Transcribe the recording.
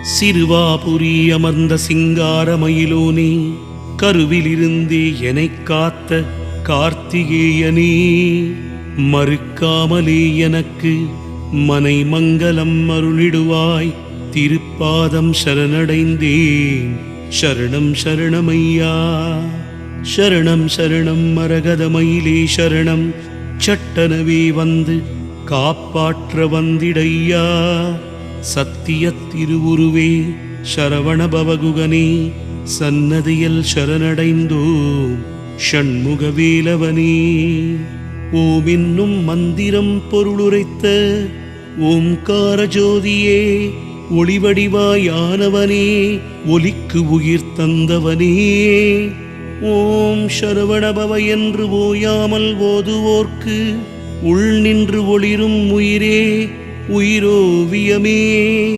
சிறுவாபுரி அமர்ந்த சிங்காரமயிலோனே, கருவிலிருந்தே எனைக் காத்த கார்த்திகேயனே, மறுக்காமலே எனக்கு மனை மங்கலம் அருளிடுவாய். திருப்பாதம் சரணடைந்தேன், சரணம் சரணமையா. சரணம் சரணம் மரகதமயிலே சரணம், சட்டனவே வந்து காப்பாற்ற வந்திடையா. சத்திய திருவுருவே சரவண பவகுகனே, சன்னதியில் சரணடைந்தோம் ஷண்முகவேலவனே. ஓம் என்னும் மந்திரம் பொருளுரைத்த ஓம்கார ஜோதியே, ஒளிவடிவாயானவனே, ஒலிக்கு உயிர் தந்தவனே. ஓம் சரவணபவ என்று ஓயாமல் ஓதுவோர்க்கு உள் நின்று ஒளிரும் உயிரே, உயிரோவியமே.